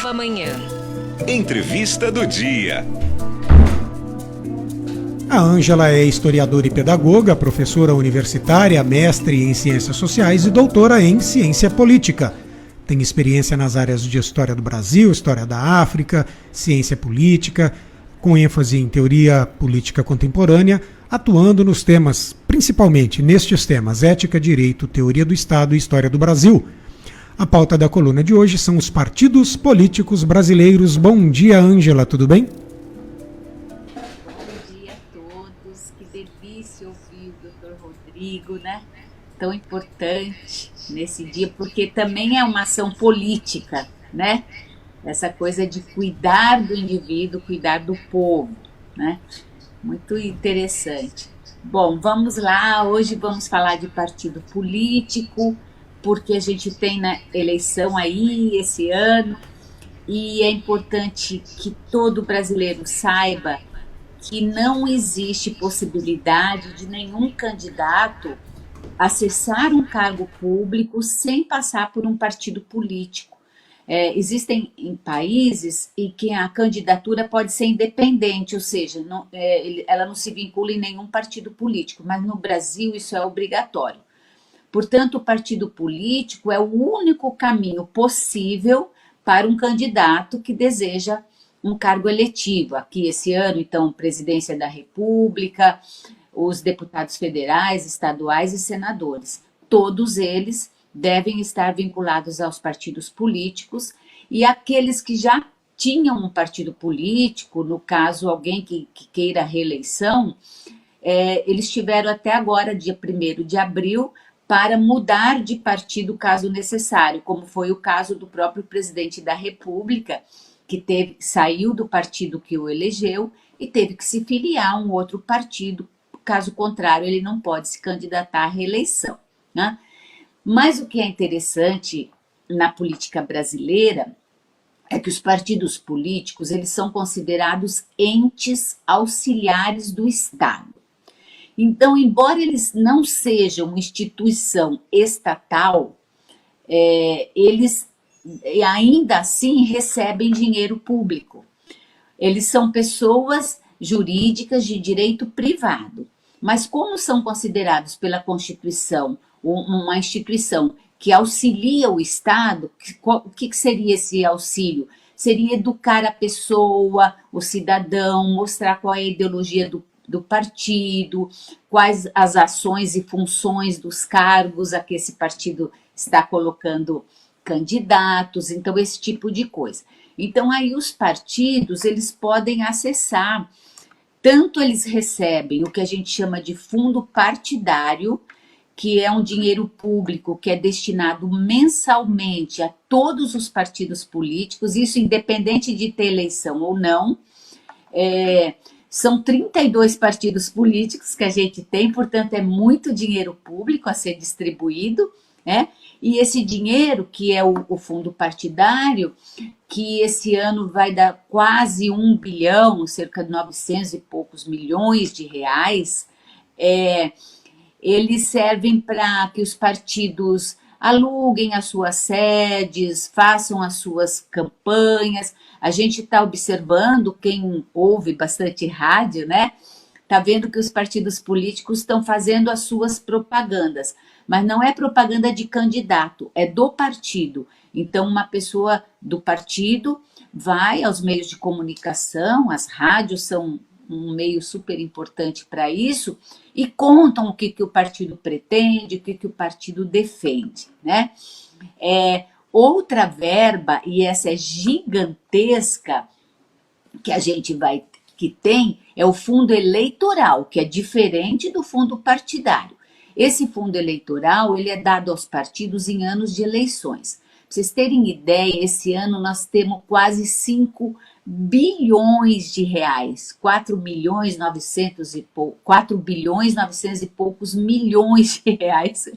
Nova Manhã. Entrevista do dia. A Ângela é historiadora e pedagoga, professora universitária, mestre em Ciências Sociais e doutora em Ciência Política. Tem experiência nas áreas de História do Brasil, História da África, Ciência Política, com ênfase em Teoria Política Contemporânea, atuando nos temas, principalmente nestes temas, Ética, Direito, Teoria do Estado e História do Brasil. A pauta da coluna de hoje são os partidos políticos brasileiros. Bom dia, Ângela, tudo bem? Bom dia a todos, que delícia ouvir o Dr. Rodrigo, né? Tão importante nesse dia, porque também é uma ação política, né? Essa coisa de cuidar do indivíduo, cuidar do povo, né? Muito interessante. Bom, vamos lá, hoje vamos falar de partido político, porque a gente tem na eleição aí esse ano, e é importante que todo brasileiro saiba que não existe possibilidade de nenhum candidato acessar um cargo público sem passar por um partido político. Existem em países em que a candidatura pode ser independente, ou seja, ela não se vincula em nenhum partido político, mas no Brasil isso é obrigatório. Portanto, o partido político é o único caminho possível para um candidato que deseja um cargo eletivo. Aqui esse ano, então, Presidência da República, os deputados federais, estaduais e senadores. Todos eles devem estar vinculados aos partidos políticos, e aqueles que já tinham um partido político, no caso, alguém que queira reeleição, eles tiveram até agora, dia 1º de abril, para mudar de partido caso necessário, como foi o caso do próprio presidente da República, que saiu do partido que o elegeu e teve que se filiar a um outro partido, caso contrário ele não pode se candidatar à reeleição, né? Mas o que é interessante na política brasileira é que os partidos políticos eles são considerados entes auxiliares do Estado. Então, embora eles não sejam uma instituição estatal, eles ainda assim recebem dinheiro público. Eles são pessoas jurídicas de direito privado, mas como são considerados pela Constituição uma instituição que auxilia o Estado, o que seria esse auxílio? Seria educar a pessoa, o cidadão, mostrar qual é a ideologia do partido, quais as ações e funções dos cargos a que esse partido está colocando candidatos, então esse tipo de coisa. Então aí os partidos, eles podem acessar, tanto eles recebem o que a gente chama de fundo partidário, que é um dinheiro público que é destinado mensalmente a todos os partidos políticos, isso independente de ter eleição ou não. São 32 partidos políticos que a gente tem, portanto é muito dinheiro público a ser distribuído, né? E esse dinheiro, que é o fundo partidário, que esse ano vai dar quase 1 bilhão, cerca de 900 e poucos milhões de reais, eles servem para que os partidos aluguem as suas sedes, façam as suas campanhas. A gente está observando, quem ouve bastante rádio, né? Está vendo que os partidos políticos estão fazendo as suas propagandas, mas não é propaganda de candidato, é do partido. Então, uma pessoa do partido vai aos meios de comunicação, as rádios são um meio super importante para isso, e contam o que o partido pretende, o que o partido defende, né? Outra verba, e essa é gigantesca, que a gente que tem, é o fundo eleitoral, que é diferente do fundo partidário. Esse fundo eleitoral, ele é dado aos partidos em anos de eleições. Para vocês terem ideia, esse ano nós temos quase 5 bilhões de reais, 4 bilhões 900 e poucos milhões de reais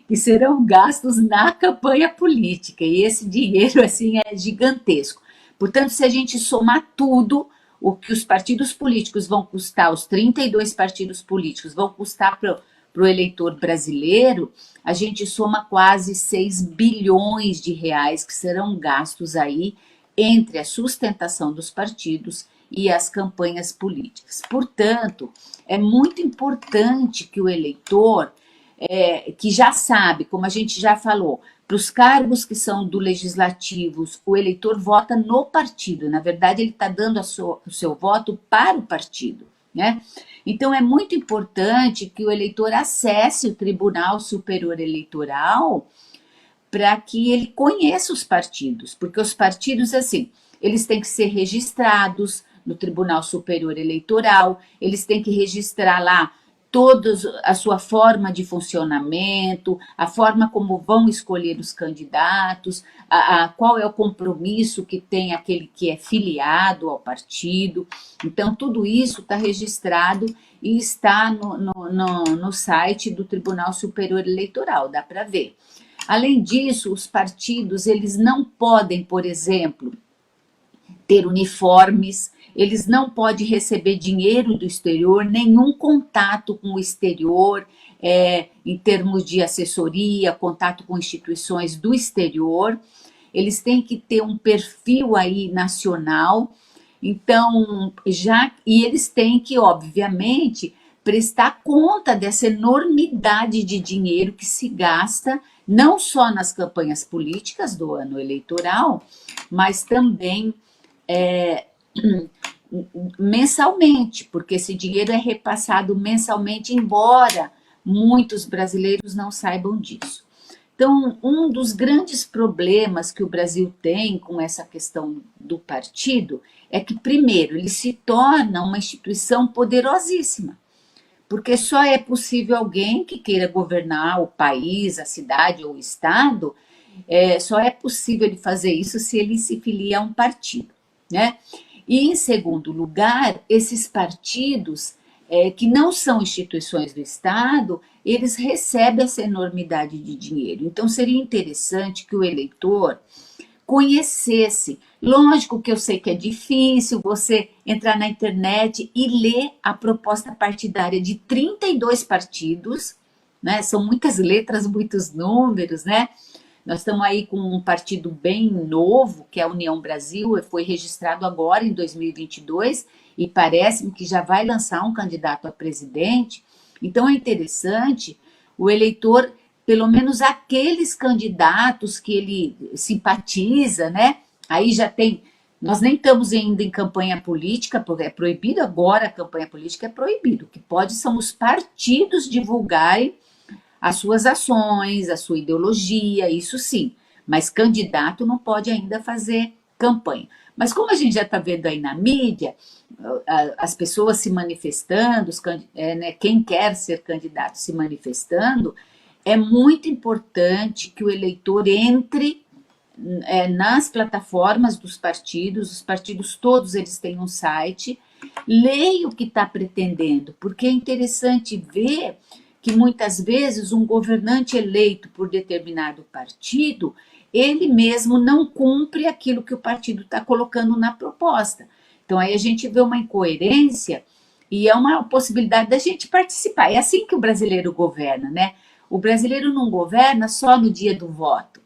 que serão gastos na campanha política, e esse dinheiro assim é gigantesco. Portanto, se a gente somar tudo, o que os partidos políticos vão custar, os 32 partidos políticos vão custar para o eleitor brasileiro, a gente soma quase 6 bilhões de reais que serão gastos aí entre a sustentação dos partidos e as campanhas políticas. Portanto, é muito importante que o eleitor, que já sabe, como a gente já falou, para os cargos que são do legislativo, o eleitor vota no partido. Na verdade, ele está dando o seu voto para o partido, né? Então, é muito importante que o eleitor acesse o Tribunal Superior Eleitoral para que ele conheça os partidos, porque os partidos, assim, eles têm que ser registrados no Tribunal Superior Eleitoral, eles têm que registrar lá toda a sua forma de funcionamento, a forma como vão escolher os candidatos, qual é o compromisso que tem aquele que é filiado ao partido. Então, tudo isso está registrado e está no site do Tribunal Superior Eleitoral, dá para ver. Além disso, os partidos, eles não podem, por exemplo, ter uniformes, eles não podem receber dinheiro do exterior, nenhum contato com o exterior, em termos de assessoria, contato com instituições do exterior. Eles têm que ter um perfil aí nacional, então, e eles têm que, obviamente, prestar conta dessa enormidade de dinheiro que se gasta, não só nas campanhas políticas do ano eleitoral, mas também mensalmente, porque esse dinheiro é repassado mensalmente, embora muitos brasileiros não saibam disso. Então, um dos grandes problemas que o Brasil tem com essa questão do partido é que, primeiro, ele se torna uma instituição poderosíssima, porque só é possível alguém que queira governar o país, a cidade ou o estado, só é possível ele fazer isso se ele se filia a um partido, né? E, em segundo lugar, esses partidos, que não são instituições do Estado, eles recebem essa enormidade de dinheiro. Então, seria interessante que o eleitor conhecesse. Lógico que eu sei que é difícil você entrar na internet e ler a proposta partidária de 32 partidos, né? São muitas letras, muitos números, né? Nós estamos aí com um partido bem novo, que é a União Brasil, foi registrado agora em 2022 e parece-me que já vai lançar um candidato a presidente. Então é interessante o eleitor, pelo menos aqueles candidatos que ele simpatiza, né? Aí já tem, nós nem estamos ainda em campanha política, porque é proibido agora, a campanha política é proibido. O que pode são os partidos divulgarem as suas ações, a sua ideologia, isso sim, mas candidato não pode ainda fazer campanha. Mas como a gente já está vendo aí na mídia, as pessoas se manifestando, né, quem quer ser candidato se manifestando, é muito importante que o eleitor entre nas plataformas dos partidos, os partidos todos eles têm um site, leia o que está pretendendo, porque é interessante ver que muitas vezes um governante eleito por determinado partido, ele mesmo não cumpre aquilo que o partido está colocando na proposta. Então aí a gente vê uma incoerência e é uma possibilidade da gente participar. É assim que o brasileiro governa, né? O brasileiro não governa só no dia do voto.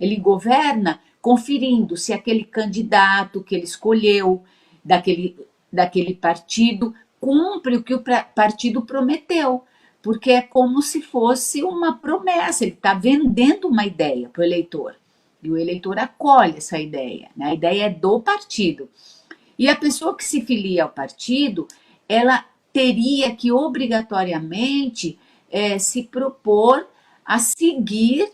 Ele governa conferindo se aquele candidato que ele escolheu, daquele partido, cumpre o que o partido prometeu. Porque é como se fosse uma promessa, ele está vendendo uma ideia para o eleitor, e o eleitor acolhe essa ideia, né? A ideia é do partido. E a pessoa que se filia ao partido, ela teria que obrigatoriamente se propor a seguir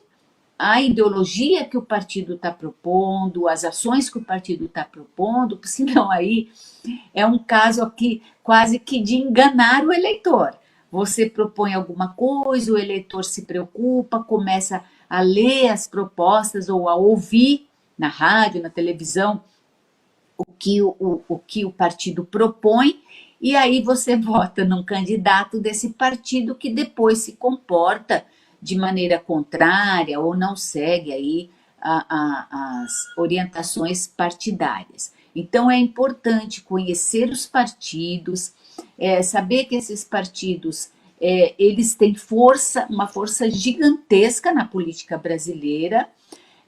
a ideologia que o partido está propondo, as ações que o partido está propondo, senão aí é um caso aqui quase que de enganar o eleitor. Você propõe alguma coisa, o eleitor se preocupa, começa a ler as propostas ou a ouvir na rádio, na televisão, o que o partido propõe, e aí você vota num candidato desse partido que depois se comporta de maneira contrária ou não segue aí as orientações partidárias. Então é importante conhecer os partidos, saber que esses partidos eles têm força, uma força gigantesca na política brasileira,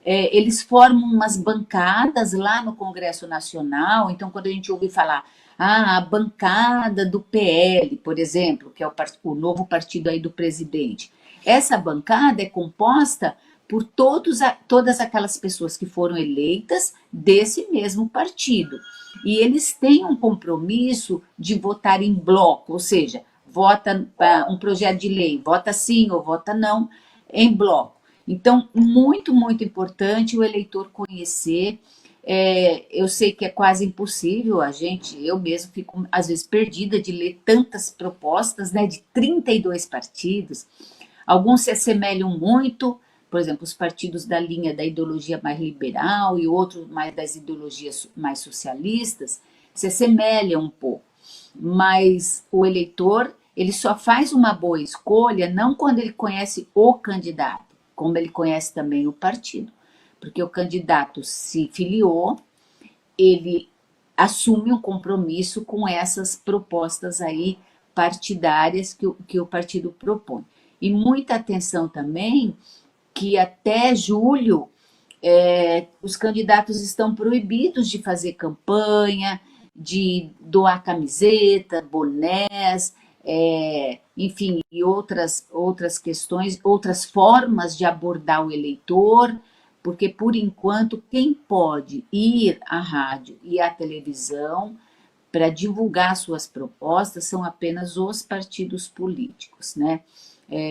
eles formam umas bancadas lá no Congresso Nacional. Então, quando a gente ouve falar, a bancada do PL, por exemplo, que é o novo partido aí do presidente, essa bancada é composta por todas aquelas pessoas que foram eleitas desse mesmo partido. E eles têm um compromisso de votar em bloco, ou seja, vota um projeto de lei, vota sim ou vota não, em bloco. Então, muito, muito importante o eleitor conhecer. Eu sei que é quase impossível, eu mesmo fico às vezes perdida de ler tantas propostas, né, de 32 partidos. Alguns se assemelham muito, por exemplo, os partidos da linha da ideologia mais liberal e outros mais das ideologias mais socialistas, se assemelham um pouco. Mas o eleitor, ele só faz uma boa escolha não quando ele conhece o candidato, como ele conhece também o partido. Porque o candidato se filiou, ele assume um compromisso com essas propostas aí partidárias que o partido propõe. E muita atenção também que até julho os candidatos estão proibidos de fazer campanha, de doar camiseta, bonés, enfim, e outras questões, outras formas de abordar o eleitor, porque, por enquanto, quem pode ir à rádio e à televisão para divulgar suas propostas são apenas os partidos políticos, né?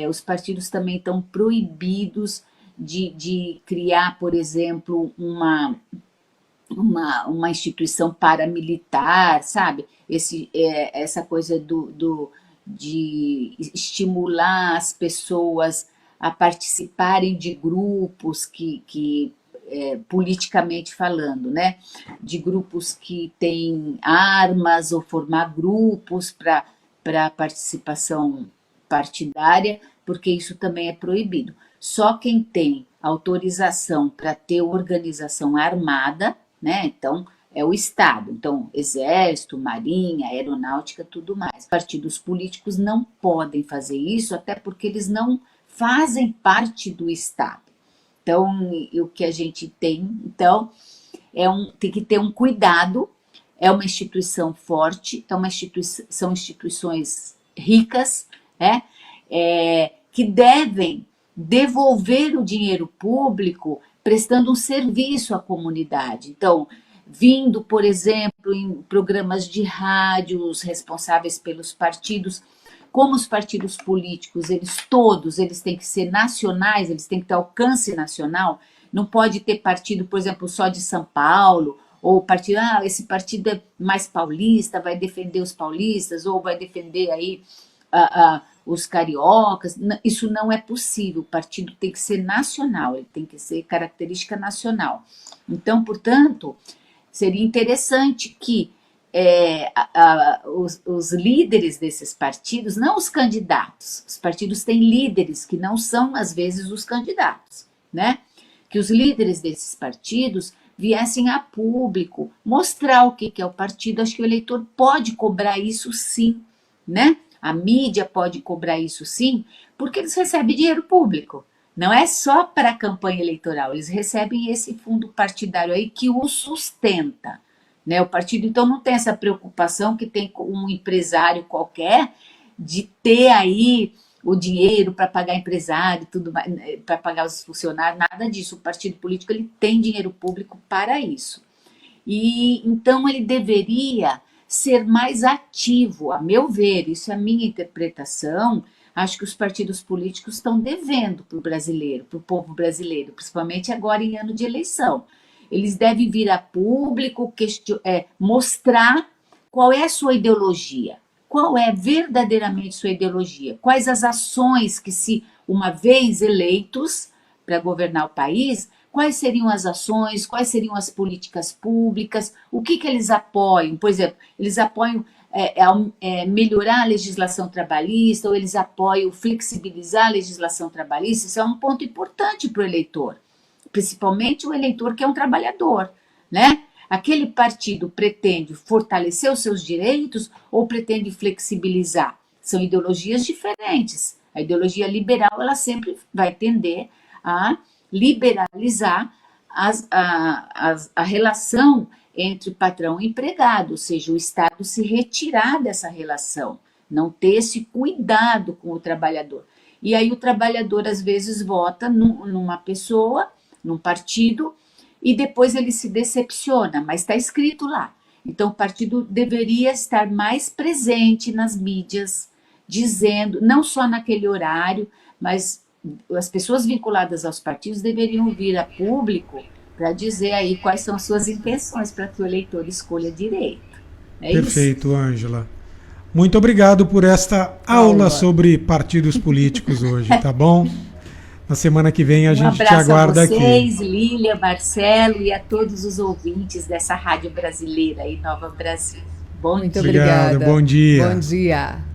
Os partidos também estão proibidos de criar, por exemplo, uma instituição paramilitar, sabe? Essa coisa de estimular as pessoas a participarem de grupos politicamente falando, né? De grupos que têm armas ou formar grupos para participação partidária, porque isso também é proibido. Só quem tem autorização para ter organização armada, né? Então, é o Estado. Então, Exército, Marinha, Aeronáutica, tudo mais. Partidos políticos não podem fazer isso, até porque eles não fazem parte do Estado. Então, o que a gente tem, então, tem que ter um cuidado, é uma instituição forte, então são instituições ricas, que devem devolver o dinheiro público prestando um serviço à comunidade. Então, vindo, por exemplo, em programas de rádio, os responsáveis pelos partidos, como os partidos políticos, eles têm que ser nacionais, eles têm que ter alcance nacional, não pode ter partido, por exemplo, só de São Paulo, ou partido, esse partido é mais paulista, vai defender os paulistas, ou vai defender aí os cariocas. Isso não é possível, o partido tem que ser nacional, ele tem que ser característica nacional. Então, portanto, seria interessante que os líderes desses partidos, não os candidatos, os partidos têm líderes que não são, às vezes, os candidatos, né? Que os líderes desses partidos viessem a público mostrar o que é o partido. Acho que o eleitor pode cobrar isso sim, né? A mídia pode cobrar isso sim, porque eles recebem dinheiro público. Não é só para a campanha eleitoral, eles recebem esse fundo partidário aí que o sustenta. Né? O partido, então, não tem essa preocupação que tem um empresário qualquer de ter aí o dinheiro para pagar empresário, tudo para pagar os funcionários, nada disso. O partido político ele tem dinheiro público para isso. E então ele deveria ser mais ativo, a meu ver, isso é a minha interpretação. Acho que os partidos políticos estão devendo para o brasileiro, para o povo brasileiro, principalmente agora em ano de eleição. Eles devem vir a público, mostrar qual é a sua ideologia, qual é verdadeiramente sua ideologia, quais as ações que, se uma vez eleitos para governar o país, quais seriam as ações, quais seriam as políticas públicas, o que eles apoiam. Por exemplo, eles apoiam melhorar a legislação trabalhista, ou eles apoiam flexibilizar a legislação trabalhista. Isso é um ponto importante para o eleitor. Principalmente o eleitor que é um trabalhador, né? Aquele partido pretende fortalecer os seus direitos ou pretende flexibilizar? São ideologias diferentes. A ideologia liberal, ela sempre vai tender a liberalizar a relação entre patrão e empregado, ou seja, o Estado se retirar dessa relação, não ter esse cuidado com o trabalhador. E aí o trabalhador, às vezes, vota numa pessoa, num partido, e depois ele se decepciona, mas está escrito lá. Então, o partido deveria estar mais presente nas mídias, dizendo, não só naquele horário, mas as pessoas vinculadas aos partidos deveriam vir a público para dizer aí quais são as suas intenções para que o eleitor escolha direito. É Perfeito, Ângela. Muito obrigado por esta aula sobre partidos políticos hoje, tá bom? Na semana que vem a gente te aguarda aqui. Um abraço a vocês, Lília, Marcelo e a todos os ouvintes dessa rádio brasileira aí, Nova Brasil. Muito obrigada. Bom dia. Bom dia.